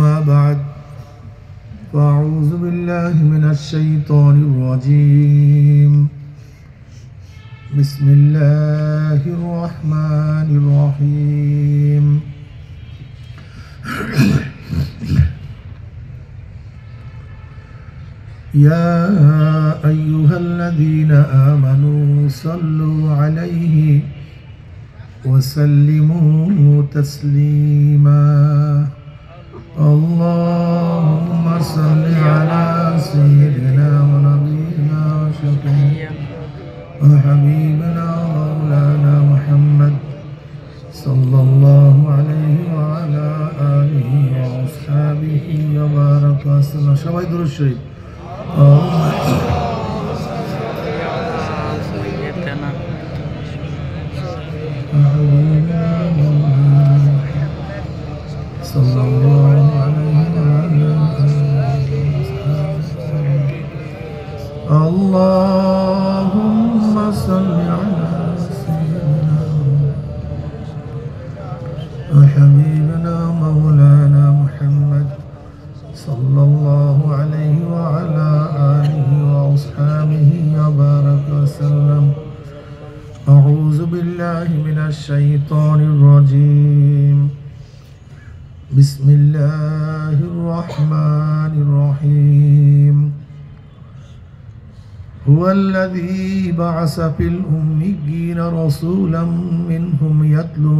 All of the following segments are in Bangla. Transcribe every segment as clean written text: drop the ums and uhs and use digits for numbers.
أما بعد فأعوذ بالله من الشيطان الرجيم بسم الله الرحمن الرحيم يا أيها الذين آمنوا صلوا عليه وسلموا تسليما اللهم صل على سيدنا ونبينا وشفيعنا وحبيبنا مولانا محمد صلى الله عليه وعلى آله وأصحابه وبارك وسلم شباب درود الشريف صلى الله عليه وعلى اللهم صل على سيدنا وحبيبنا مولانا محمد صلى الله عليه وعلى آله وأصحابه وبارك وسلم أعوذ بالله من الشيطان الرجيم بسم الله الرحمن الرحيم هو الذي بعث في الأميين رسولا منهم يتلو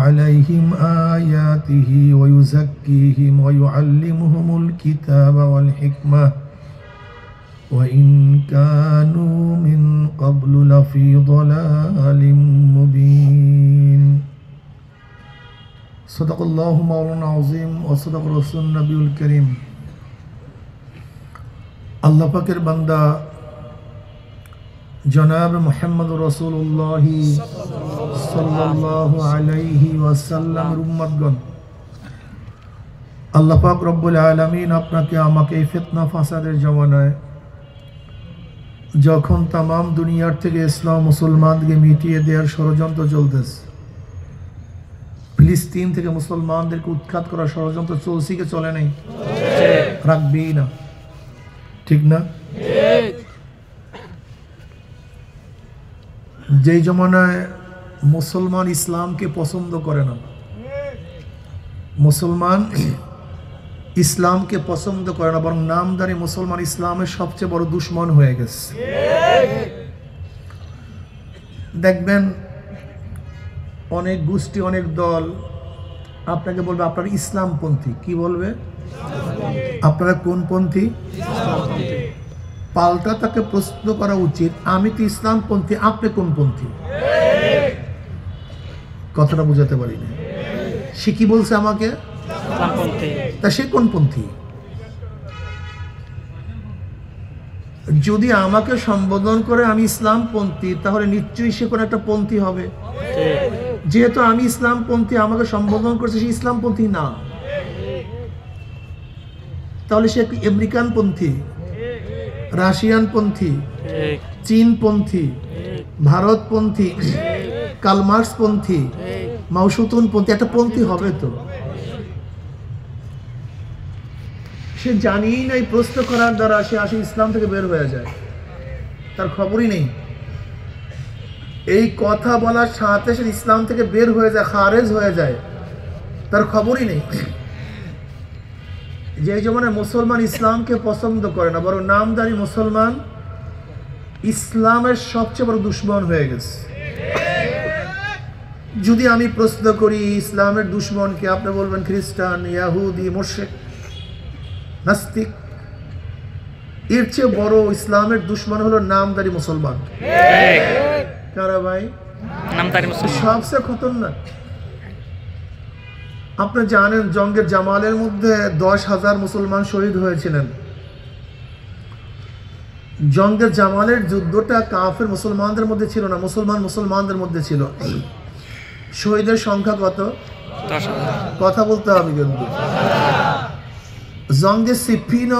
عليهم آياته ويزكيهم ويعلمهم الكتاب والحكمة وإن كانوا من قبل لفي ضلال مبين صدق الله مولانا العظيم وصدق رسول النبي الكريم আল্লাহ পাকের বান্দা জনাব মুহাম্মদ রাসূলুল্লাহ সাল্লাল্লাহু আলাইহি ওয়াসাল্লামের উম্মতগণ, আল্লাহ পাক রব্বুল আলামিন আপনাকে আমাকে এই ফিতনা ফাসাদের জমানায় যখন তামাম দুনিয়ার থেকে ইসলাম মুসলমানকে মিটিয়ে দেওয়ার ষড়যন্ত্র চলতেছে, ফিলিস্তিন থেকে মুসলমানদেরকে উৎখাত করার ষড়যন্ত্র চলছে কি চলে নাই? রাখবি না, ঠিক না? যেই জমানায় মুসলমান ইসলামকে পছন্দ করে না, মুসলমান ইসলামকে পছন্দ করে না, বরং নামদারি মুসলমান ইসলামের সবচেয়ে বড় দুশ্মন হয়ে গেছে। দেখবেন অনেক গোষ্ঠী, অনেক দল আপনাকে বলবে আপনারা ইসলামপন্থী। কি বলবে? আপনারা কোন পন্থী? পাল্টা তাকে প্রশ্ন করা উচিত, আমি তো ইসলামপন্থী, আপনি কোন পন্থী? কথাটা বুঝাতে পারি না। সে কি বলছে আমাকে? তা সে কোন পন্থী? যদি আমাকে সম্বোধন করে আমি ইসলামপন্থী, তাহলে নিশ্চয়ই সে কোন একটা পন্থী হবে। যেহেতু আমি ইসলামপন্থী, আমাকে সম্বোধন করছে, সে ইসলামপন্থী না। তাহলে সে আমেরিকান পন্থী, রাশিয়ান পন্থী, চীন পন্থী, ভারত পন্থী, কালমার্কস পন্থী, মাওসুতুন পন্থী, একটা পন্থী হবে তো। সে জানিই নাই, প্রশ্ন করার দ্বারা সে আসে ইসলাম থেকে বের হয়ে যায়, তার খবরই নেই। এই কথা বলার সাথে সে ইসলাম থেকে বের হয়ে যায়, খারেজ হয়ে যায়, তার খবরই নেই। যে জমানে মুসলমান ইসলামকে পছন্দ করে না, বরং নামদারি মুসলমান ইসলামের সবচেয়ে বড় দুশ্মন হয়ে গেছে। যদি আমি প্রশ্ন করি ইসলামের দুশ্মনকে, আপনি বলবেন খ্রিস্টান, ইয়াহুদি, মুশরিক, নাস্তিক। এর চেয়ে বড় ইসলামের দুশ্মন হলো নামদারি মুসলমান। কারা ভাই? নামদারি মুসলমান সবচেয়ে খতরনাক। আপনি জানেন জঙ্গের জামালের মধ্যে 10,000 মুসলমান শহীদ হয়েছিলেন। জঙ্গের জামালের যুদ্ধটা কাফের মুসলমানদের মধ্যে ছিল না, মুসলমানদের মধ্যে ছিল। শহীদের সংখ্যা কত? কথা বলতে হবে কিন্তু। জঙ্গে সিফিন ও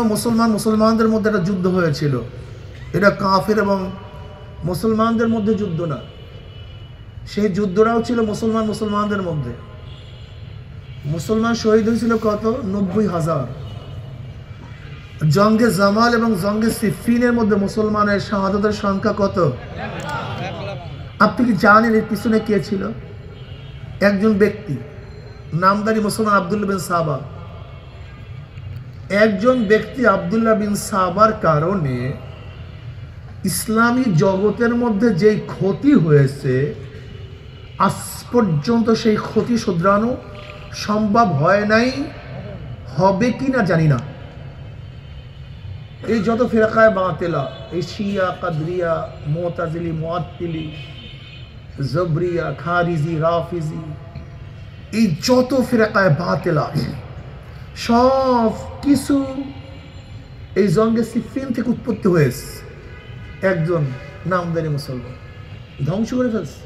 মুসলমানদের মধ্যে একটা যুদ্ধ হয়েছিল। এটা কাফের এবং মুসলমানদের মধ্যে যুদ্ধ না, সেই যুদ্ধটাও ছিল মুসলমানদের মধ্যে। মুসলমান শহীদ হয়েছিল কত? 90,000। জঙ্গে জামাল এবং জঙ্গে সিফিনের মধ্যে মুসলমানের শাহাদাতের সংখ্যা কত? আপনি কি জানেন এর পিছনে কে ছিল? একজন ব্যক্তি, নামদারি মুসলমান আব্দুল্লাহ বিন সাবা। একজন ব্যক্তি আব্দুল্লাহ বিন সাবার কারণে ইসলামী জগতের মধ্যে যেই ক্ষতি হয়েছে, আজ পর্যন্ত সেই ক্ষতি শুধরানো সম্ভব হয় নাই, হবে কি না জানি না। এই যত ফিরকায়ে বাতিলা, এই শিয়া, কাদরিয়া, মুতাজিলি, মুআত্তিলি, জবরিয়া, খারিজি, রাফিজি, এই যত ফিরকায়ে বাতিলা সব কিছু এই জঙ্গে সিফিন থেকে উৎপত্তি হয়েছে। একজন নামদারি মুসলমান ধ্বংস করে ফেলছে।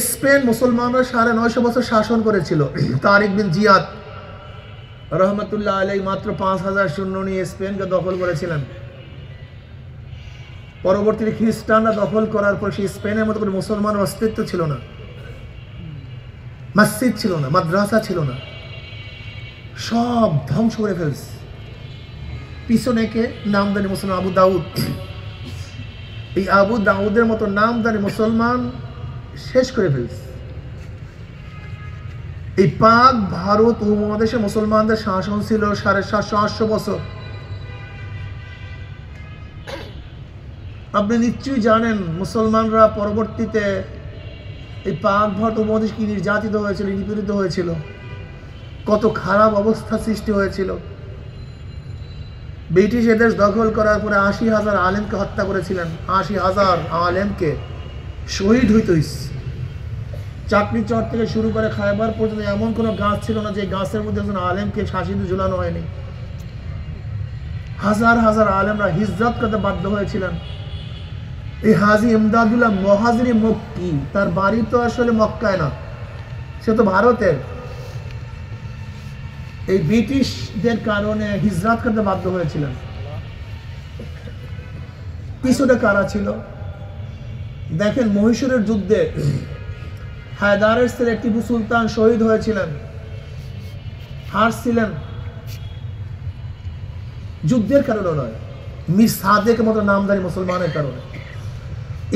স্পেন মুসলমানরা 950 বছর শাসন করেছিল। তারিক বিন জিয়াদ রহমতুল্লাহ আলাইহি মাত্র 5000 সৈন্য নিয়ে স্পেনকে দখল করেছিলেন। পরবর্তীতে খ্রিস্টানরা দখল করার পর সেই স্পেনের মতো করে মুসলমানের অস্তিত্ব ছিল না, মসজিদ ছিল না, মাদ্রাসা ছিল না, সব ধ্বংস করে ফেলছে। পিছনে কে? নামদারি মুসলমান আবু দাউদ। এই আবু দাউদের মতো নামদারি মুসলমান শেষ করে ফেলছে। এই পাক ভারত উপমহাদেশে মুসলমানদের শাসন ছিল 750-800 বছর। আপনি নিশ্চয়ই জানেন মুসলমানরা পরবর্তীতে এই পাক ভারত উপমহাদেশ কি নির্যাতিত হয়েছিল, নিপীড়িত হয়েছিল, কত খারাপ অবস্থা সৃষ্টি হয়েছিল। ব্রিটিশ এদেশ দখল করার পরে 80,000 আলেমকে হত্যা করেছিলেন। 80,000 আলেমকে শহীদ হইতে হয়েছে। চাকরি চর থেকে শুরু করে খায়বার পর্যন্ত এমন কোনো গাছ ছিল না যে গাছের মধ্যে একজন আলেমকে ফাঁসিতে ঝুলানো হয়নি। হাজার হাজার আলেমরা হিজরত করতে বাধ্য হয়েছিলেন। এই হাজি ইমদাদুল্লাহ মুহাজিরি মক্কি, তার বাড়ি তো আসলে মক্কায় না, সে তো ভারতের। এই ব্রিটিশদের কারণে হিজরত করতে বাধ্য হয়েছিলেন। পিছনে কারা ছিল দেখেন। মহীশূরের যুদ্ধে হায়দারের ছেলে টিপু সুলতান শহীদ হয়েছিলেন, হারছিলেন। যুদ্ধের কারণে নয়, মীর সাদেকের মতো নামদারি মুসলমানের কারণে।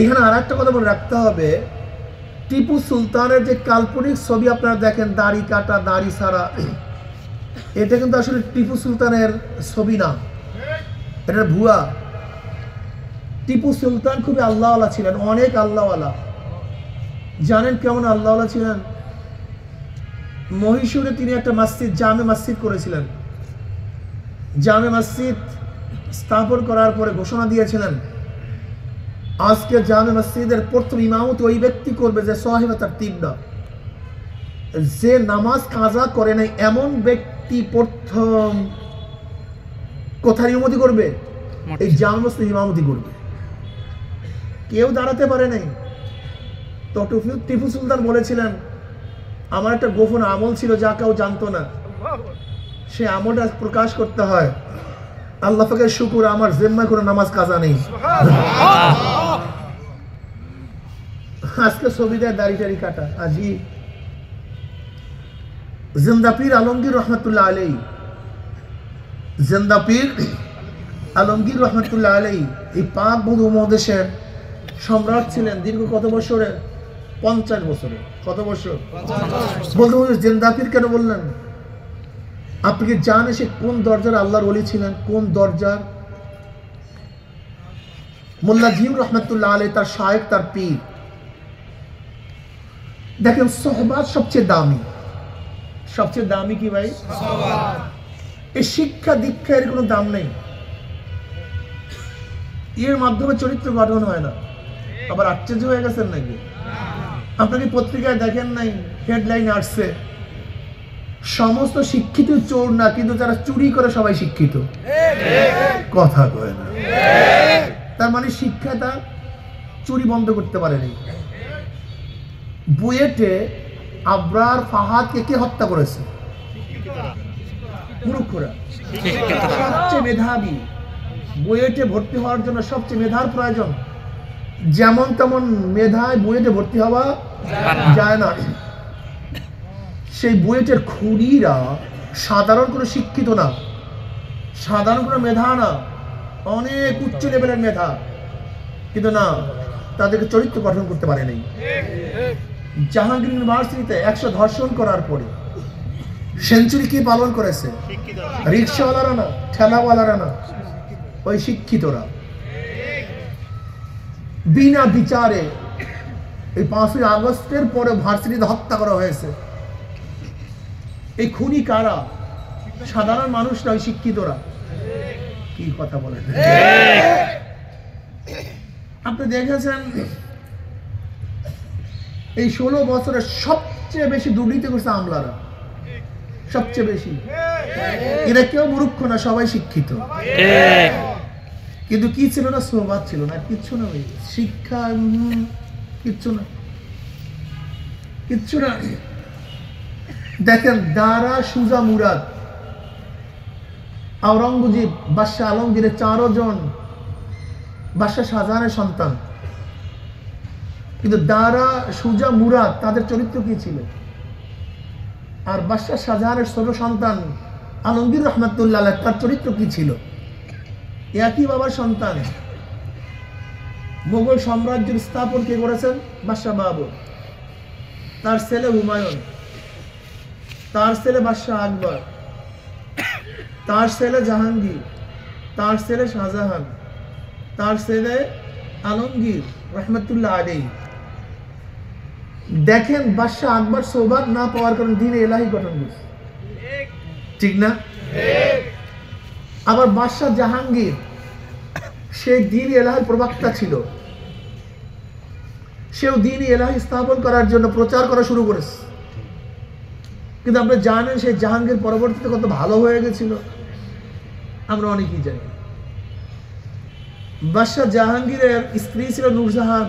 এখানে আর একটা কথা বলে রাখতে হবে, টিপু সুলতানের যে কাল্পনিক ছবি আপনারা দেখেন, দাড়ি কাটা, দাড়ি ছাড়া, এটা কিন্তু আসলে টিপু সুলতানের ছবি না, এটা ভুয়া। টিপু সুলতান খুবই আল্লাহওয়ালা ছিলেন, অনেক আল্লাহওয়ালা। জানেন কেমন আল্লাহওয়ালা ছিলেন? মহীশূরে তিনি একটা মসজিদ, জামে মসজিদ করেছিলেন। জামে মসজিদ স্থাপন করার পরে ঘোষণা দিয়েছিলেন, আজকে জামে মসজিদের প্রথম ইমামত ওই ব্যক্তি করবে যে সাহিবে তারতিব না, যে নামাজ কাজা করে নাই এমন ব্যক্তি প্রথম কোথায় ইমামতি করবে? এই জামে মসজিদ ইমামতি করবে। কেউ দাঁড়াতে পারে নাই। তো টিপু সুলতান বলেছিলেন, আমার একটা গোপন আমল ছিল যা কেউ জানতো না, সে আমলটা প্রকাশ করতে হয়। আল্লাহ পাকের শুকর, আমার জিম্মায় কোনো নামাজ কাজা নেই। আজকে ছবি দেয় দাড়ি টাড়ি কাটা। আজি জিন্দা পীর আলমগীর রহমতুল্লাহ আলাইহি, জিন্দা পীর আলমগীর রহমতুল্লাহ আলাইহি এই পাক উপমহাদেশের সম্রাট ছিলেন দীর্ঘ কত বছরে? 50 বছরে। কত বছর? বলতে বলতে জিন্দা পীর কেন বললেন? আপনি কি জানেন সে কোন দরজার আল্লাহর ওলি ছিলেন? কোন দরজার? মোল্লা জিউর রহমতুল্লাহ আলাইহি তার শায়েখ, তার পীর। দেখেন সোহবাত সবচেয়ে দামি। সবচেয়ে দামি কি ভাই? এই শিক্ষা দীক্ষা এর কোনো দাম নেই, এর মাধ্যমে চরিত্র গঠন হয় না। আবার আশ্চর্য হয়ে গেছেন নাকি? আপনাকে পত্রিকায় দেখেন নাই হেডলাইন আসছে, সমস্ত শিক্ষিত চোর না, কিন্তু যারা চুরি করে সবাই শিক্ষিত। কথা কয় না। তার মানে শিক্ষাটা চুরি বন্ধ করতে পারেনি। বুয়েটে আবরার ফাহাদকে কে হত্যা করেছে? মূর্খরা। সবচেয়ে মেধাবী, বুয়েটে ভর্তি হওয়ার জন্য সবচেয়ে মেধার প্রয়োজন। যেমন তেমন মেধায় বুয়েটে ভর্তি হওয়া যায় না। সেই বুয়েটের খুনিরা সাধারণ কোনো শিক্ষিত না, সাধারণ কোনো মেধা না, অনেক উচ্চ লেভেলের মেধা, কিন্তু না, তাদেরকে চরিত্র গঠন করতে পারেনি। জাহাঙ্গীর ইউনিভার্সিটিতে 100 ধর্ষণ করার পরে সেঞ্চুরি কে পালন করেছে? রিক্সাওয়ালারা না, ঠেলাওয়ালারা না, ওই শিক্ষিতরা। বিনা বিচারে এই 5ই আগস্টের পরে ভার্সিটিতে হত্যা করা হয়েছে। এই খুনি কারা? সাধারণ মানুষ নয়, শিক্ষিতরা। কি কথা বলেন? আপনি দেখেছেন এই 16 বছরে সবচেয়ে বেশি দুর্নীতি করছে আমলারা, সবচেয়ে বেশি। এরা কেউ মূর্খ না, সবাই শিক্ষিত। কিন্তু কি ছিল না? সোহবাত ছিল না, কিচ্ছু না। শিক্ষা কিচ্ছু না, কিচ্ছু না। দেখেন দারা সুজা মুরাদ, আওরঙ্গজেব, বাদশাহ আলমগীরের 4 জন বাদশাহ শাহজাহানের সন্তান। কিন্তু দারা সুজা মুরাদ তাদের চরিত্র কি ছিল? আর বাদশাহ শাহজাহানের ছোট সন্তান আলমগীর রহমতুল্লাহ তার চরিত্র কি ছিল? একই বাবার সন্তান। মুঘল সাম্রাজ্যের স্থাপন কে করেছেন? বাদশাহ বাবর। তার ছেলে হুমায়ুন, তার ছেলে বাদশাহ আকবর, তার ছেলে জাহাঙ্গীর, তার ছেলে শাহজাহান, তার ছেলে আলমগীর রহমতুল্লাহ আলাইহি। দেখেন বাদশাহ আকবর সৌভাগ্য না পাওয়ার কারণে দ্বীন এলাহি গঠন করছে, ঠিক না? আবার বাদশাহ জাহাঙ্গীর সেই দ্বীন এলাহির প্রবক্তা ছিল, সেও দ্বীন এলাহি স্থাপন করার জন্য প্রচার করা শুরু করেছে। কিন্তু আপনি জানেন সেই জাহাঙ্গীর পরবর্তীতে কত ভালো হয়ে গেছিল? আমরা অনেকেই জানি। বাদশাহ জাহাঙ্গীরের স্ত্রী ছিল নূরজাহান,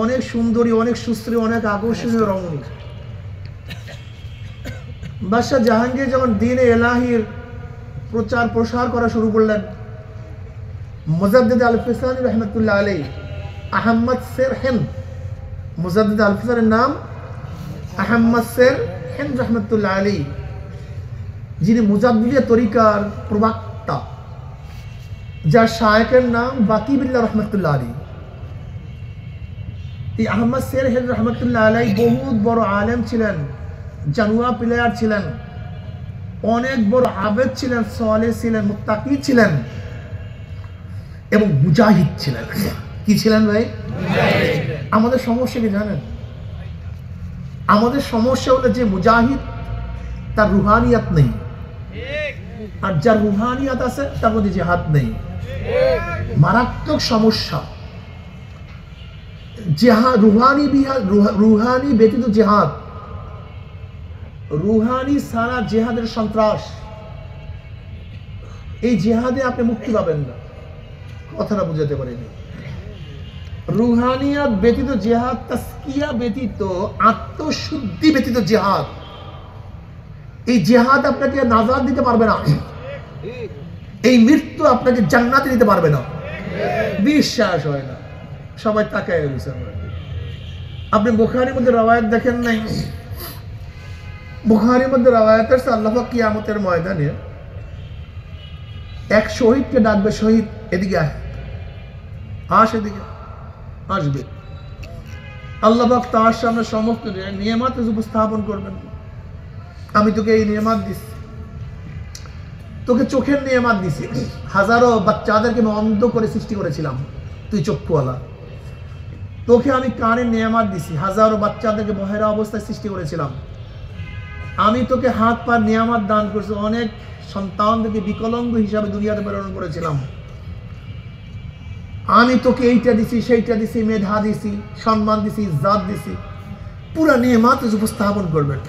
অনেক সুন্দরী, অনেক সুশ্রী, অনেক আকর্ষণীয় রমণী। বাদশাহ জাহাঙ্গীর যখন দ্বীন এলাহির প্রচার প্রসার করা শুরু করলেন, মুজাদ্দিদ আল-ফিসানি রহমতুল্লাহ আলাইহি, আহমদ শের হিন্দ, মুজাদ্দিদ আল-ফিসানির নাম আহমদ শের হিন্দ রহমতুল্লাহ আলাইহি, যিনি মুজাদ্দিদিয়া তরিকার প্রবক্তা, যার শায়েখের নাম বাকি বিল্লাহ রহমতুল্লাহ আলাইহি। এই আহমদ শের হিন্দ রহমতুল্লাহ আলাইহি বহুত বড় আলেম ছিলেন, জানুয়া প্লেয়ার ছিলেন, অনেক বড় আবেদ ছিলেন, সালেহ ছিলেন, মুত্তাকি ছিলেন এবং মুজাহিদ ছিলেন। কি ছিলেন ভাই? আমাদের সমস্যা কি জানেন? আমাদের সমস্যা হলো যে মুজাহিদ তার রুহানিয়াত নেই, আর যার রুহানিয়াত আছে তার মধ্যে জিহাদ নেই। মারাত্মক সমস্যা। রুহানি ব্যতীত জিহাদ, রুহানি সারা জিহাদের সন্ত্রাস। এই জিহাদে আপনি মুক্তি পাবেন না। কথাটা বুঝাতে পারিনি। রুহানিয়াত ব্যতীত জিহাদ, তাসকিয়া ব্যতীত, আত্মশুদ্ধি ব্যতীত জিহাদ, এই জিহাদ আপনাকে নাজাত দিতে পারবে না। এই মৃত্যু আপনাকে জান্নাতে দিতে পারবে না। বিশ্বাস হয় না, সবাই তাকায় রয়েছে। আপনি বুখারীর মধ্যে রওয়ায়াত দেখেন নাই? বুখারীর মধ্যে রওয়ায়াত আছে আল্লাহ পাক কিয়ামতের ময়দানে এক শহীদকে ডাকবে, শহীদ এদিকে আয়, এদিকে আসবে। আল্লাহ পাক তার সামনে সমস্ত নিয়ামত উপস্থাপন করবেন। আমি তোকে এই নিয়ামত দিচ্ছি, তোকে চোখের নিয়ামত দিছি, হাজারো বাচ্চাদেরকে আমি অন্ধ করে সৃষ্টি করেছিলাম, তুই চক্ষুওয়ালা। তোকে আমি কানের নিয়ামত দিছি, হাজারো বাচ্চাদেরকে বহেরা অবস্থায় সৃষ্টি করেছিলাম। আমি তোকে হাত পা নিয়ামত দান করছি, অনেক সন্তানদেরকে বিকলাঙ্গ হিসাবে দুনিয়াতে প্রেরণ করেছিলাম। আমি তোকে এইটা দিছি, সেইটা দিছি, মেধা দিছি, সম্মান দিছি, ইজ্জত দিছি, পুরা নিয়ামত উপস্থাপন করবেন।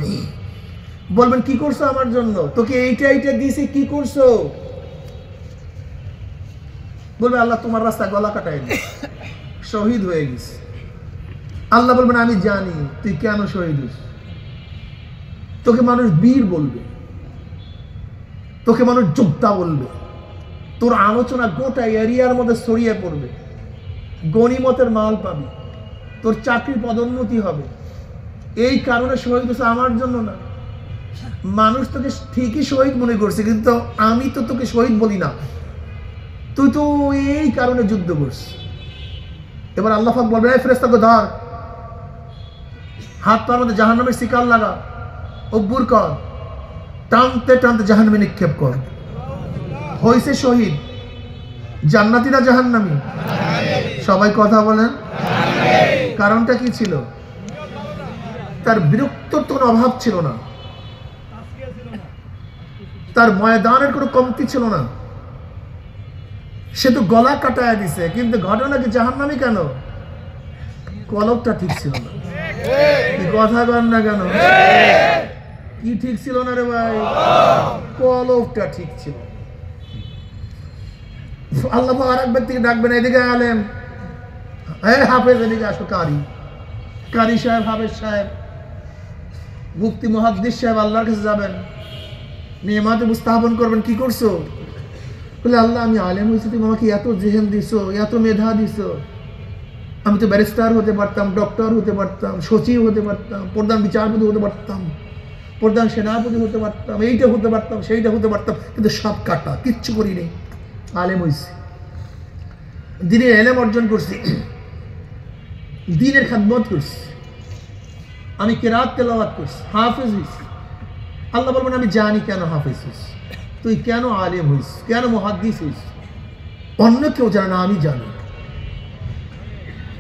বলবেন কি করছো আমার জন্য? তোকে এইটা এইটা দিছি, কি করছো? বলবে আল্লাহ তোমার রাস্তা গলা কাটাই নি, শহীদ হয়ে গেছে। আল্লাহ বলবেন আমি জানি তুই কেন শহীদ হইস। তোকে মানুষ বীর বলবে, তোকে মানুষ যোদ্ধা বলবে, তোর আলোচনা গোটা এরিয়ার মধ্যে ছড়িয়ে পড়বে, গনিমতের মাল পাবি। তোর চাকরি পদোন্নতি হবে, এই কারণে শহীদ হচ্ছে, আমার জন্য না। মানুষ তোকে ঠিকই শহীদ মনে করছে, কিন্তু আমি তো তোকে শহীদ বলি না, তুই তো এই কারণে যুদ্ধ করছিস। এবার আল্লাহ পাক বলবেন, এই ফেরেশতাকে ধর, হাত পার মধ্যে জাহান্নামের শিকার লাগা, অব্বুর কর, টানতে টানতে জাহান্নামে নিক্ষেপ কর। হইছে শহীদ। জান্নাতীরা জাহান্নামী? সবাই কথা বলেন। কারণটা কি ছিল? তার বিরক্তর কোনো অভাব ছিল না, তার ময়দানের কোনো কমতি ছিল না। সে তো গলা কাটায় দিছে, কিন্তু ঘটনা কি জাহান্নামী কেন? কলবটা ঠিক ছিল না। কথা বল না কেন? কি ঠিক ছিল না রে ভাই? কলবটা ঠিক ছিল। আল্লাহ আর এক ব্যক্তিকে ডাকবেন, এদিকে আলেম, হাফেজ এদিকে আসো, কারি সাহেব, হাফেজ সাহেব, মুফতি মুহাদ্দিস সাহেব আল্লাহর কাছে যাবেন, নিয়ামত উপস্থাপন করবেন। কি করছো? বলে, আল্লাহ আমি আলেম হয়েছি, তুমি আমাকে এত জেহেন দিছো, এত মেধা দিছো, আমি তো ব্যারিস্টার হতে পারতাম, ডক্টর হতে পারতাম, সচিব হতে পারতাম, প্রধান বিচারপতি হতে পারতাম, প্রধান সেনাপতি হতে পারতাম, এইটা হতে পারতাম, সেইটা হতে পারতাম, কিন্তু সব কাটা, কিচ্ছু করি নেই। আলেম হয়েছি, দিনের এলেম অর্জন করছি, দিনের খেদমত করছি, আমি কেরাত তেলাওয়াত করছি, হাফেজ হয়েছি। আল্লাহ বলবেন, আমি জানি কেন হাফেজ হয়েছি, তুই কেন আলেম হয়েছিস, কেন মুহাদ্দিস হয়েছিস, অন্য কেউ জানে না, আমি জানি।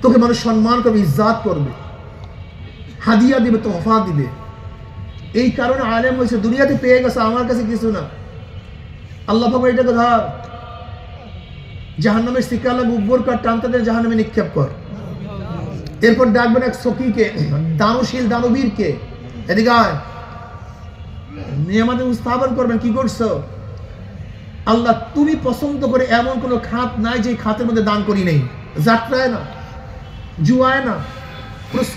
তোকে মানুষ সম্মান করবে, ইজ্জাত করবে, হাদিয়া দিবে, তোহফা দিবে, এই কারণে আলেম হয়েছে। দুনিয়াতে পেয়ে গেছে, আমার কাছে কিছু না। আল্লাহ পাক এটাকে ধর, জাহান্নামের শিকার লাগবে, উব্বর কর, টানতাদের জাহান্নামে নিক্ষেপ কর। এরপর ডাকবেন এক সখীকে, দানশীল দানবীরকে, এদিকে আয়, নিয়ামত উপস্থাপন করবেন। কি করছো? আল্লাহ তুমি পছন্দ করে এমন কোন খাত নাই যে খাতের মধ্যে দান করি নেই। যাত্রায় না, জুয়ায় না,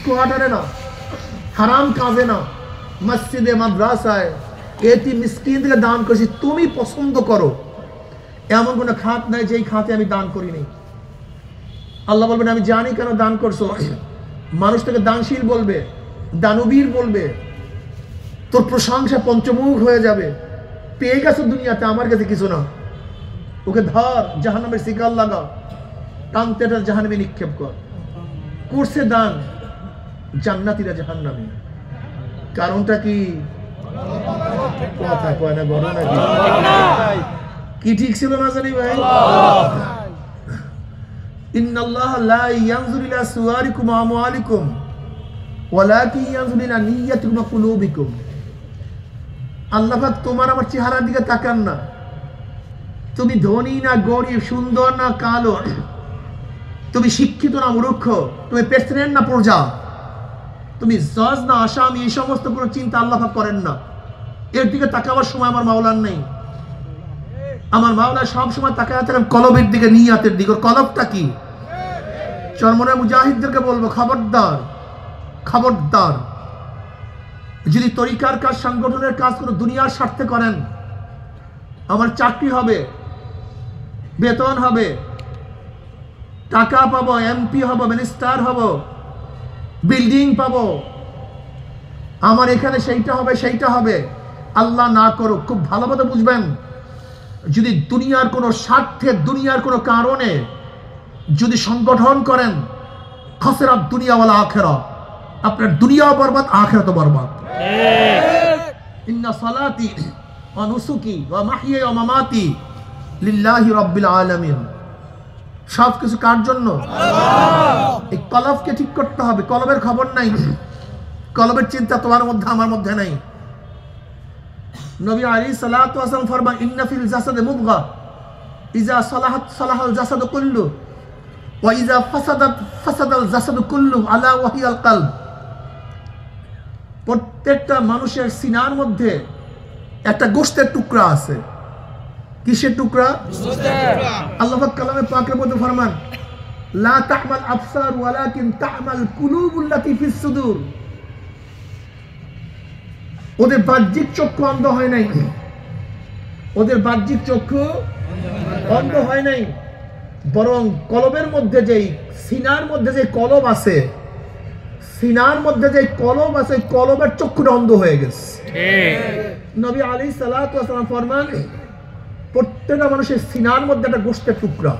কোয়ার্টারে না, হারাম কাজে না, মসজিদে মাদ্রাসায় এটি মিসকিনদেরকে দান করেছি। তুমি পছন্দ করো এমন কোন খাত নাই যেই খাতে আমি দান করি নেই। আল্লাহ বলবেন, আমি জানি কেন দান করছো। মানুষ থেকে দানশীল বলবে, দানবীর বলবে, তোর প্রশংসা পঞ্চমুখ হয়ে যাবে। পেয়ে গেছো দুনিয়াতে, আমার কাছে কিছু না। ওকে ধর, জাহান্নামের শিকার লাগা, টানতে টানতে জাহান্নামে নিক্ষেপ কর। করছে দান, জান্নাতীরা জাহান্নামী। কারণটা কি? কথা কয় না, বড় নাকি? কি ঠিক ছিল না জানি ভাই? ইন্নাল্লাহ লা ইয়ানজুরু ইলা সুওয়ারিকুম ওয়া আমওয়ালিকুম ওয়ালাকিন ইয়ানজুরু ইলা নিয়্যাতিকুম ওয়া কুলুবিকুম। আল্লাহ পাক তোমার আমার চেহারার দিকে তাকান না, তুমি ধনী না গরিব, সুন্দর না কালো, তুমি শিক্ষিত না মূর্খ, তুমি প্রেসিডেন্ট না প্রজা, তুমি জজ না আসামি, এই সমস্ত কোনো চিন্তা আল্লাহ পাক করেন না। এর দিকে তাকাবার সময় আমার মাওলার নেই। আমার মাওলা সব সময় তাকায় থাকেন কলবের দিকে, নিয়াতের দিকে। কলবটা কি? চরমনে মুজাহিদদেরকে বলবো, খবরদার, খবরদার, যদি তরিকার কাজ, সংগঠনের কাজ কোনো দুনিয়ার স্বার্থে করেন, আমার চাকরি হবে, বেতন হবে, টাকা পাবো, এমপি হব, মিনিস্টার হব, বিল্ডিং পাবো, আমার এখানে সেইটা হবে, সেইটা হবে, আল্লাহ না করুক। খুব ভালোভাবে বুঝবেন, যদি দুনিয়ার কোনো স্বার্থে, দুনিয়ার কোনো কারণে যদি সংগঠন করেন, খাসরাত দুনিয়া ওয়াল আখিরা, আপনার দুনিয়াও বরবাদ, আখিরাতও বরবাদ। ইন্না সালাতি ওয়া নুসুকি ওয়া মাহইয়ায়া ওয়া মামাতি লিল্লাহি রাব্বিল আলামিন। সব কিছু কার জন্য? এই কলবকে ঠিক করতে হবে। কলবের খবর নাই, কলবের চিন্তা তোমার মধ্যে, আমার মধ্যে নাই। নবী আলাইহিস সালাতু ওয়াস সালাম ফরমান, ইন্না ফিল জাসাদি মুদগা ইজা সালাহাত সালাহাল জাসাদু কুল্লু ওয়া ইজা ফাসাদাত ফাসাদাল জাসাদু কুল্লু আলা ওয়া হিয়াল কলব। প্রত্যেকটা মানুষের সিনার মধ্যে একটা গোশতের টুকরা আছে। কিসের টুকরা? আল্লাহ পাক কালামে পাকের মধ্যে ফরমান, লা তা'মাল আবসার ওয়ালাকিন তা'মাল কুলুবুল্লাতী ফিস সুদূর। ওদের বাহ্যিক চক্ষু অন্ধ হয় নাই, ওদের বাহ্যিক চক্ষু অন্ধ হয় নাই, বরং কলবের মধ্যে যেই সিনার মধ্যে যে কলব আছে, সিনার মধ্যে যে কলব আছে, কলবের চক্ষুটা অন্ধ হয়ে গেছে। নবী আলাইহিস সালাতু ওয়াস সালাম ফরমান, প্রত্যেকটা মানুষের সিনার মধ্যে একটা গোশতের টুকরা,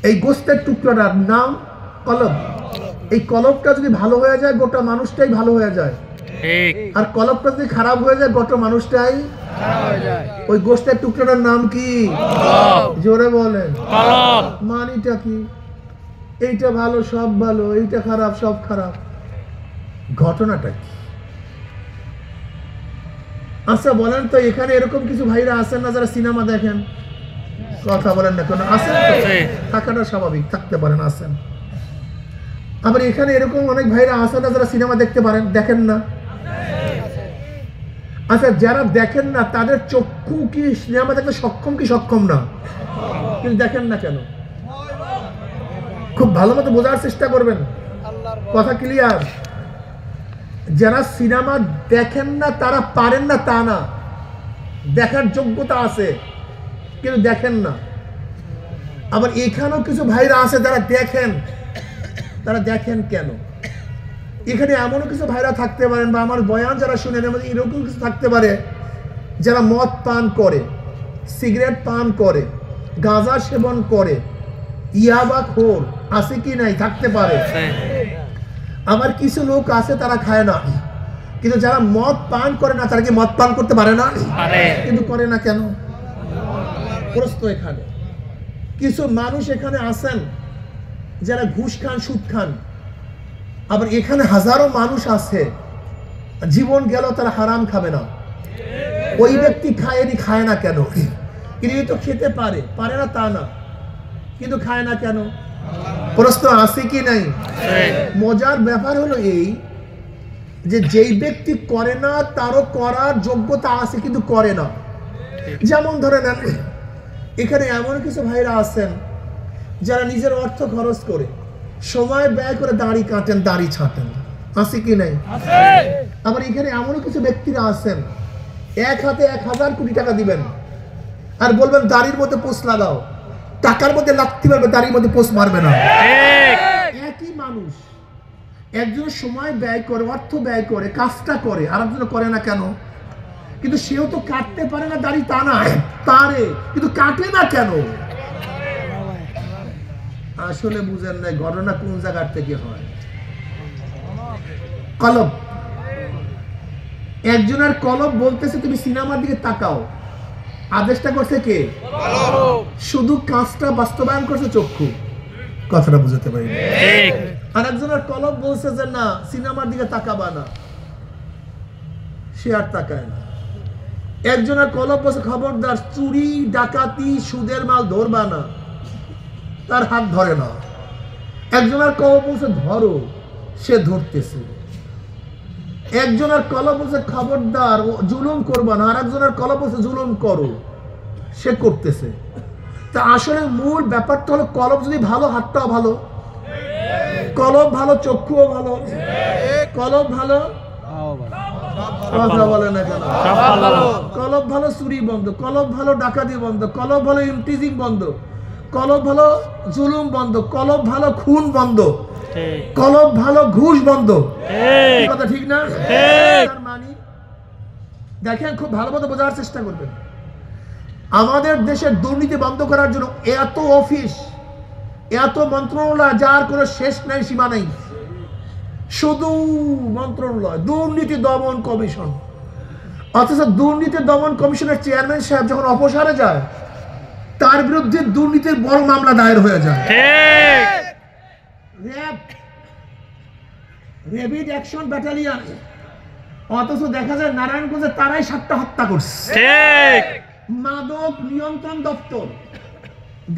এই গোশতের টুকরাটার নাম কলব। এই কলবটা যদি ভালো হয়ে যায়, গোটা মানুষটাই ভালো হয়ে যায়। আর কলবটা যদি খারাপ হয়ে যায়, গোটা মানুষটাই খারাপ হয়ে যায়। ওই গোশতের টুকরাটার নাম কি? জোরে বলেন। মানিটা কি? এইটা ভালো সব ভালো, এইটা খারাপ সব খারাপ। ঘটনাটা কি? আচ্ছা বলেন তো, এখানে এরকম কিছু ভাইরা আছেন না যারা সিনেমা দেখেন? কথা বলেন না কেন? আছেন? থাকাটা স্বাভাবিক, থাকতে পারেন, আছেন। আবার এখানে এরকম অনেক ভাইরা আছেন না যারা সিনেমা দেখতে পারেন, দেখেন না? আচ্ছা, যারা দেখেন না তাদের চক্ষু কি সিনেমা দেখতে সক্ষম কি সক্ষম না? কিন্তু দেখেন না কেন? খুব ভালো মতো বোঝার চেষ্টা করবেন, কথা ক্লিয়ার? যারা সিনেমা দেখেন না তারা পারেন না তা না, দেখার যোগ্যতা আছে কিন্তু দেখেন না। আবার এখানেও কিছু ভাইরা আছে যারা দেখেন, তারা দেখেন কেন? এখানে এমনও কিছু ভাইরা থাকতে পারেন, বা আমার বয়ান যারা শুনেন এরকম কিছু থাকতে পারে যারা মদ পান করে, সিগারেট পান করে, গাঁজা সেবন করে, ইয়াবা খোর, আছে কি নাই? থাকতে পারে। আবার কিছু লোক আছে তারা খায় না, কিন্তু যারা মদ পান করে না তারা কি মদ পান করতে পারে না? কিন্তু করে না কেন? প্রশ্ন এখানে। কিছু মানুষ এখানে আছেন যারা ঘুষ খান, সুদ খান। আবার এখানে হাজারো মানুষ আছে জীবন গেল তারা হারাম খাবে না। ওই ব্যক্তি খায় না কেন? কিন্তু তো খেতে পারে, পারে না তা না, কিন্তু খায় না কেন? প্রশ্ন আছে কি নাই? মজার ব্যাপার হলো এই যে যেই ব্যক্তি করে না তারও করার যোগ্যতা আছে কিন্তু করে না। যেমন ধরে নেন, এখানে এমন কিছু ভাইরা আছেন যারা নিজের অর্থ খরচ করে, সময় ব্যয় করে দাড়ি কাটেন, দাড়ি ছাঁটেন, আছে কি নাই? আবার এখানে এমন কিছু ব্যক্তিরা আছেন এক হাতে 1000 কোটি টাকা দিবেন আর বলবেন দাড়ির মধ্যে পোস্ট লাগাও, টাকার মধ্যে লাগতে পারবে, দাড়ির মধ্যে পোস্ট মারবে না। একই মানুষ, একজন সময় ব্যয় করে, অর্থ ব্যয় করে, কাজটা করে, আর একজন করে না কেন? কিন্তু সেও তো কাটতে পারে না দাড়ি, তা না, পারে কিন্তু কাটে না কেন? আসলে বুঝেন না ঘটনা কোন জায়গার থেকে হয়। কলব, একজনের কলব বলতেছে তুমি সিনেমার দিকে তাকাও, আদেশটা করছে কে? শুধু কাজটা বাস্তবায়ন করছে চক্ষু। কথাটা বুঝতে পারি। আর একজনের কলব বলছে যে না সিনেমার দিকে তাকাবা না, সে আর তাকায় না। একজনের কলব বলছে খবরদার চুরি ডাকাতি সুদের মাল ধরবা না, তার হাত ধরে না। একজনের কলব বলছে ধরো, সে ধরতেছে। একজনের কলব বলছে খবরদার জুলুম করবা না, আর একজনের কলব বলছে জুলুম করো, সে করতেছে। তা আসলে মূল ব্যাপারটা হলো কলব যদি ভালো, হাতটাও ভালো, কলব ভালো, চক্ষুও ভালো, কলব ভালো, কথা বলে না কেন? কলব ভালো, চুরি বন্ধ, কলব ভালো, ডাকাতি বন্ধ, কলব ভালো, ইমটিজিং বন্ধ, কলব ভালো, জুলুম বন্ধ, কলব ভালো, খুন বন্ধ, কলব ভালো, ঘুষ বন্ধ। কথা ঠিক না? তার মানে দেখেন, খুব ভালো মতো বোঝার চেষ্টা করবেন। আমাদের দেশের দুর্নীতি বন্ধ করার জন্য এত অফিস, এত মন্ত্রণালয়, যার কোনো শেষ নাই, সীমা নাই। শুধু মন্ত্রণালয়, দুর্নীতি দমন কমিশন। অথচ দুর্নীতি দমন কমিশনের চেয়ারম্যান সাহেব যখন অপসারে যায়, তার বিরুদ্ধে দুর্নীতির বড় মামলা দায়ের হয়ে যায়। র্যাপিড অ্যাকশন ব্যাটালিয়ন, অথচ দেখা যায় নারায়ণগঞ্জে তারাই 7টা হত্যা করছে। মাদক নিয়ন্ত্রণ দপ্তর,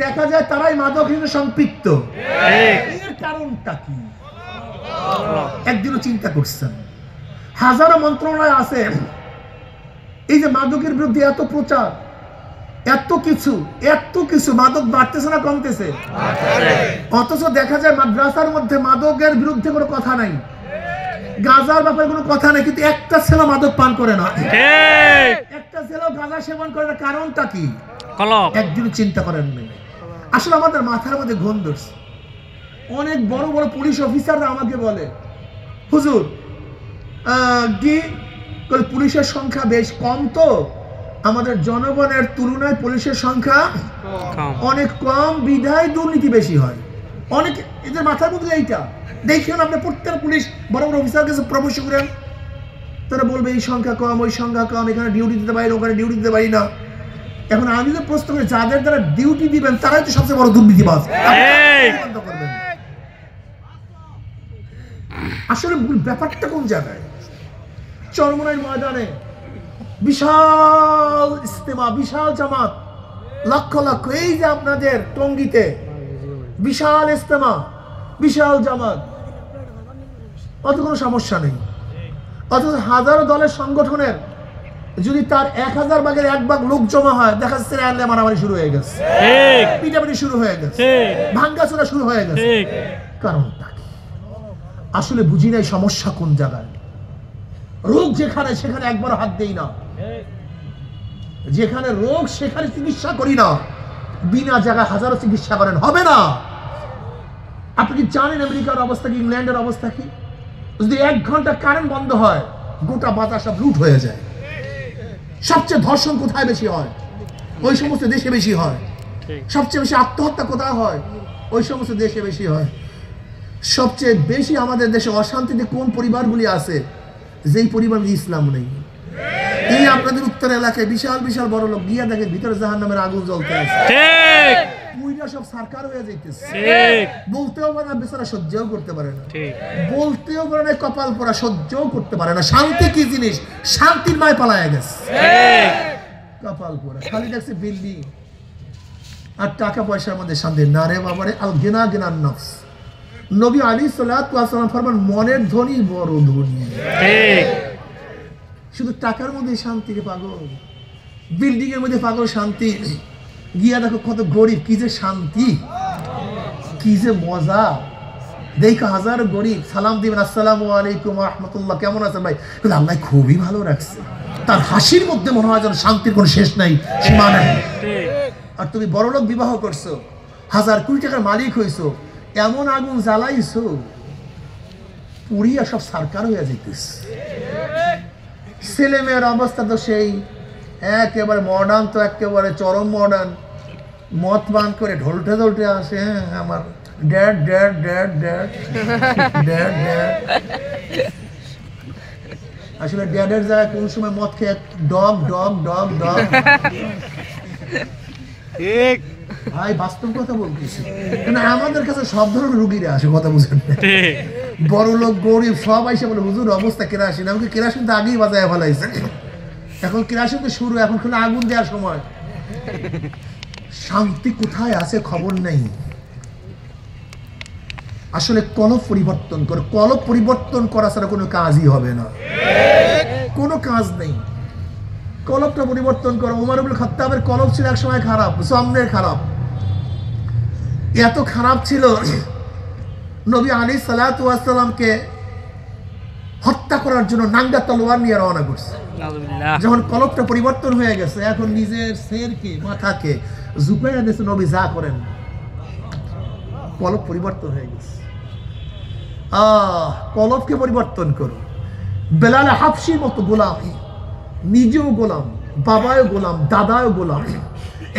দেখা যায় তারাই মাদক হিসেবে সম্পৃক্ত। এর কারণটা কি? একদিনও চিন্তা করছেন? হাজারো মন্ত্রণালয় আছে, এই যে মাদকের বিরুদ্ধে এত প্রচার, এত কিছু, মাদক বাড়তেছে না কমতেছে? অথচ দেখা যায় মাদ্রাসার মধ্যে মাদকের বিরুদ্ধে কোনো কথা নাই, গাঁজার ব্যাপারে কোনো কথা নেই, কিন্তু একটা ছেলে মাদক পান করে না, একটা ছেলে গাঁজা সেবন করে না। কারণটা কি? একদিনও চিন্তা করেন নাই। আসলে আমাদের মাথার মধ্যে ঘুম ধরছে। অনেক বড় বড় পুলিশ অফিসাররা আমাকে বলে, হুজুর কি পুলিশের সংখ্যা বেশ কম, তো আমাদের জনগণের তুলনায় পুলিশের সংখ্যা অনেক কম, বিধায় দুর্নীতি বেশি হয়। অনেক এদের মাথার মধ্যে এইটা দেখেন, আপনি প্রত্যেক পুলিশ বড় বড় অফিসার কাছে পরামর্শ করেন, তারা বলবে এই সংখ্যা কম, ওই সংখ্যা কম, এখানে ডিউটি দিতে পারি না, ওখানে ডিউটি দিতে পারি না। এখন আমি তো প্রশ্ন করি, যাদের দ্বারা ডিউটি দিবেন তারাই তো সবচেয়ে বড় দুর্নীতিবাজ। আসলে ব্যাপারটা কোন জায়গায়? চরমনাইর ময়দানে বিশাল ইস্তেমা, বিশাল জামাত, লক্ষ লক্ষ, এই যে আপনাদের টঙ্গীতে বিশাল ইস্তেমা, বিশাল জামাত, অত কোনো সমস্যা নেই। অথচ হাজারো দলের সংগঠনের যদি তার 1000 ভাগের 1 ভাগ লোক জমা হয়, দেখা যাচ্ছে মারামারি শুরু হয়ে গেছে, পিটাপিটি শুরু হয়ে গেছে, ভাঙ্গাচোরা শুরু হয়ে গেছে। কারণটা কি? আসলে বুঝি নাই সমস্যা কোন জায়গায়। রোগ যেখানে সেখানে একবার হাত দেই না, যেখানে রোগ সেখানে চিকিৎসা করি না। বিনা জায়গায় হাজারো চিকিৎসা করেন, হবে না। আপনি কি জানেন আমেরিকার অবস্থা কি, ইংল্যান্ডের অবস্থা কি? যদি 1 ঘন্টা কারেন্ট বন্ধ হয়, গোটা বাজার সব লুট হয়ে যায়। সবচেয়ে ধর্ষণ কোথায় বেশি হয়? ওই সমস্ত দেশে বেশি হয়। সবচেয়ে বেশি আত্মহত্যা কোথায় হয়? ওই সমস্ত দেশে বেশি হয়। সবচেয়ে বেশি আমাদের দেশে অশান্তিতে কোন পরিবারগুলি আছে? যেই পরিবার ইসলাম নেই। এই আপনাদের উত্তর এলাকায় বিশাল বিশাল বড় লোক গিয়া দেখেন ভিতরে জাহান্নামের আগুন জ্বলতে আছে, পুইরা সব সরকার হয়ে যাইতেছে। বলতেও পারে না, বেচারা সহ্যও করতে পারে না, বলতেও পারে না, কপাল পোড়া সহ্যও করতে পারে না। শান্তি কি জিনিস? শান্তির মায় পালায় গেছে, কপাল পোড়া। খালি দেখছে বিল্ডিং আর টাকা পয়সার মধ্যে শান্তি না রে বাবারে। আল গিনা গিনান নফস। নবী আলাইহিস সালাতু ওয়াস সালাম ফরমান, মনের ধনী বড় ধনী। শুধু টাকার মধ্যে শান্তি রে পাগল, বিল্ডিং এর মধ্যে পাগল শান্তি। গিয়া দেখো কত গরিব, কি যে শান্তি, কি যে মজা। দেখো হাজার গরিব সালাম দিবেন, আসসালামু আলাইকুম ওয়া রাহমাতুল্লাহ, কেমন আছেন ভাই? আল্লাহ খুবই ভালো রাখছে। তার হাসির মধ্যে মনে হয় যেন শান্তির কোনো শেষ নাই, সীমা নাই। আর তুমি বড়লোক বিবাহ করছো, 1000 কোটি টাকার মালিক হইছো, এমন আগুন জ্বালাইছো পুড়িয়া সব সরকার হয়ে যাইতেছে। ছেলে মেয়ের অবস্থা তো সেই একেবারে মডার্ন, তো একেবারে চরম মডার্ন। মদ পান করে ঢোলটে ঢোলটে আসে, হ্যাঁ আমার dad dad dad dad dad dad. আসলে ড্যাডের জায়গায় কোন সময় মদ খেয়ে ডগ ডগ ডগ ডগ। ঠিক ভাই, বাস্তব কথা বলতেছি। আমাদের কাছে সব ধরনের রুগীরা আসে, কথা বুঝেন, বড় লোক গরিব সব আইসে বলে হুজুর অবস্থা কেরাসিন। আমাকে কেরাসিন তো আগেই বাজায় ফেলাইছে, এখন কেরাসিন তো শুরু, এখন খুলে আগুন দেওয়ার সময়। শান্তি কোথায় আছে খবর নেই। আসলে কলব পরিবর্তন করে, কলব পরিবর্তন করা ছাড়া কোনো কাজই হবে না, কোনো কাজ নেই। কলবটা পরিবর্তন করো। ওমর ইবনে খাত্তাবের কলব ছিল এক সময় খারাপ, সামনের খারাপ, এত খারাপ ছিল নবী আলাইহিস সালাতু ওয়াস সালামকে হত্যা করার জন্য নাঙ্গা তলোয়ার নিয়ে রওনা করছে। যখন কলবটা পরিবর্তন হয়ে গেছে, এখন নিজের শেরকে মাথাকে ঝুঁকাইয়া দিয়েছে, নবী যা করেন। কলব পরিবর্তন হয়ে গেছে। কলবকে পরিবর্তন করো। বেলাল হাবশির মতো গোলাম, নিজেও গোলাম, বাবাও গোলাম, দাদাও গোলাম,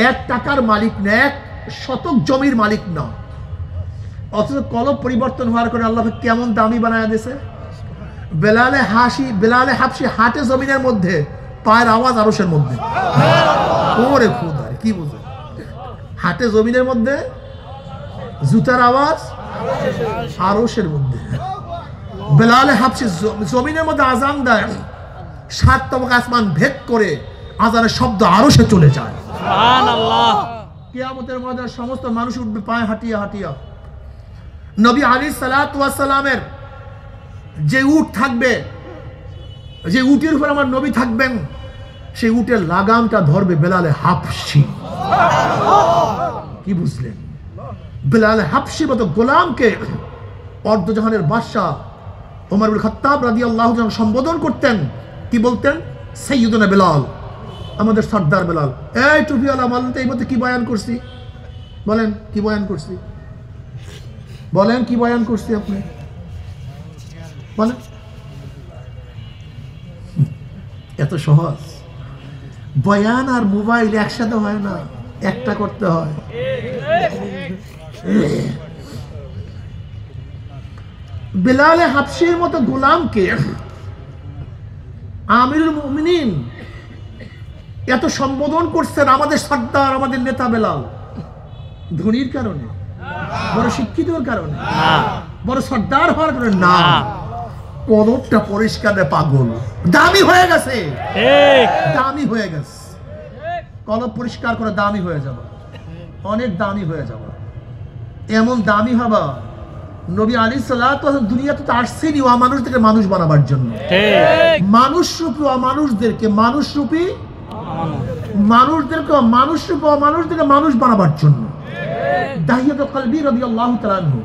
1 টাকার মালিক না, 1 শতক জমির মালিক না। অথচ কলব পরিবর্তন হওয়ার কারণে আল্লাহ কেমন দামি বানায় দিয়েছে। বেলালে হাবশি হাটে জমিনের মধ্যে, পায়ের আওয়াজ আরশের মধ্যে। ওরে খোদা, কি বুঝে? হাটে জমিনের মধ্যে, জুতার আওয়াজ আরশের মধ্যে। বেলালে হাবশি জমিনের মধ্যে আজান দেয়, 7 তবক আসমান ভেদ করে আজানের শব্দ আরশে চলে যায়। সুবহানাল্লাহ। কিয়ামতের ময়দানে সমস্ত মানুষ উঠবে পায়ে হাঁটিয়া হাঁটিয়া। নবী আলাইহিস সালাতু ওয়াস সালামের যে উট থাকবে, যে উটের উপর আমার নবী থাকবেন, সেই উটের লাগামটা ধরবে বেলালে হাবশি। কি বুঝলেন? বেলালে হাবশি মতো গোলামকে অর্ধজাহানের বাদশা ওমর ইবনে খাত্তাব রাদিয়াল্লাহু আনহু সম্বোধন করতেন। কি বলতেন? সাইয়্যিদুনা বেলাল, আমাদের সর্দার বেলাল। এই টুপিওয়ালা বলেন তো, এই মধ্যে কি বয়ান করছি? বলেন কি বয়ান করছি? বলেন কি বয়ান করছি? আপনি বলে এত সহজ? বয়ান আর মোবাইল একসাথে হয় না, একটা করতে হয়। বেলালে হাবশির মতো গোলামকে আমিরুল মুমিনিন এত সম্বোধন করছেন, আমাদের সর্দার, আমাদের নেতা বেলাল। ধনীর কারণে, বড় শিক্ষিতর কারণে, বড় সর্দার হওয়ার কারণে না, কলবটা পরিষ্কার, পাগল, দামি হয়ে গেছে, দামি হয়ে গেছে। কলব পরিষ্কার করে দামি হয়ে যাব, অনেক দামি হয়ে যাব। এমন দামি হবা, নবী আলাইহিস সালাতু ওয়াস সালাম দুনিয়াতে তো আসছেনই অমানুষদেরকে মানুষ বানাবার জন্য। মানুষরূপী অমানুষদেরকে মানুষরূপী, মানুষদেরকে মানুষরূপী অমানুষদেরকে মানুষ বানাবার জন্য। দাহিয়াতুল কলবি রাদিয়াল্লাহু তাআলা আনহু,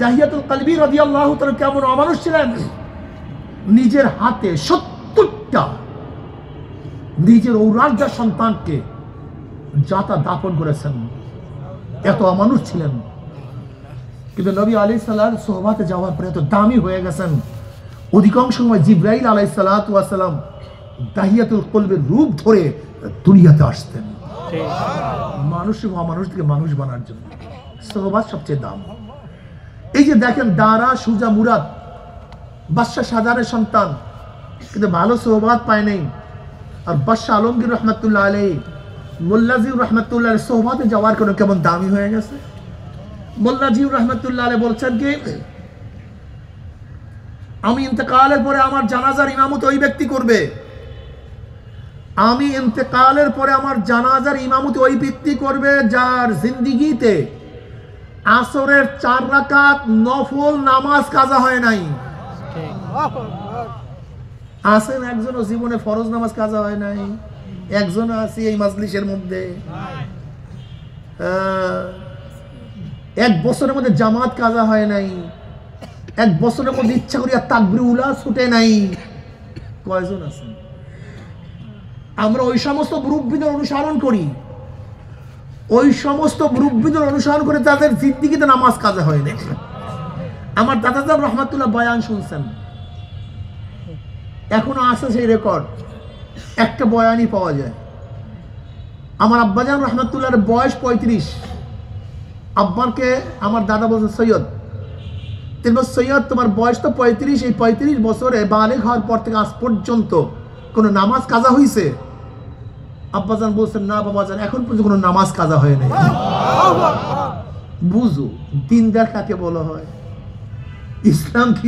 দাহিয়াতুল কলবি রাদিয়াল্লাহু তাআলা কেমন অমানুষ ছিলেন? নিজের হাতে 70টা নিজের ঔরাজ্য সন্তানকে যাতা দাফন করেছেন, এত অমানুষ ছিলেন। কিন্তু নবী আলাইহিস সালাম সোহবাতে যাওয়ার পরে এত দামি হয়ে গেছেন, অধিকাংশ সময় জিবরাইল আলাইহিস সালাতু ওয়াস সালাম দাহিয়াতুল কলবের রূপ ধরে দুনিয়াতে আসতেন, মানুষ অমানুষকে মানুষ বানার জন্য। সোহবাত সবচেয়ে দাম। এই যে দেখেন দারা সুজা মুরাদ বাদশাহ শাহজাহানের সন্তান, কিন্তু ভালো সোহবাত পায় নাই। আর বাদশাহ আলমগীর রহমতুল্লাহ আলাইহি, মোল্লা জিউর রহমতুল্লাহ আলাইহি সোহবাতে যাওয়ার কারণে কেমন দামি হয়ে গেছে। মোল্লা জিউর রহমতুল্লাহ আলাইহি বলছেন কি, আমি ইন্তেকালের পরে আমার জানাজার ইমামত ওই ব্যক্তি করবে, আমি ইন্তেকালের পরে আমার জানাজার ইমামত ওই ব্যক্তি করবে যার জিন্দিগিতে আসরের 4 রাকাত নফল নামাজ কাজা হয় নাই। আছেন একজনও জীবনে ফরজ নামাজ কাজা হয় নাই, একজন আছে এই মাজলিসের মধ্যে। 1 বছরের মধ্যে জামাত কাজা হয় নাই, 1 বছরের মধ্যে ইচ্ছা করিয়া তাকবীর উলা ছুটে নাই, কয়জন আছেন? আমরা ওই সমস্ত মুরব্বিদের অনুসরণ করি, ওই সমস্ত মুরব্বিদের অনুসরণ করে তাদের জিন্দিগিতে নামাজ কাজা হয় না। আমার দাদাজান রহমাতুল্লাহ বয়ান শুনছেন, এখনো আছে সেই রেকর্ড, একটা বয়ানই পাওয়া যায়। আমার আব্বাজান রহমাতুল্লাহর বয়স 35, আব্বাকে আমার দাদা বলছে সৈয়দ, সৈয়দ তোমার বয়স তো 35, এই 35 বছরে বালেগ হওয়ার পর থেকে আজ পর্যন্ত কোনো নামাজ কাজা হয়েছে? আব্বাজান বলছেন না বাবাজান, এখন পর্যন্ত কোনো নামাজ কাজা হয় নাই। বুঝো দিনদার কাকে বলা হয়, ইসলাম কি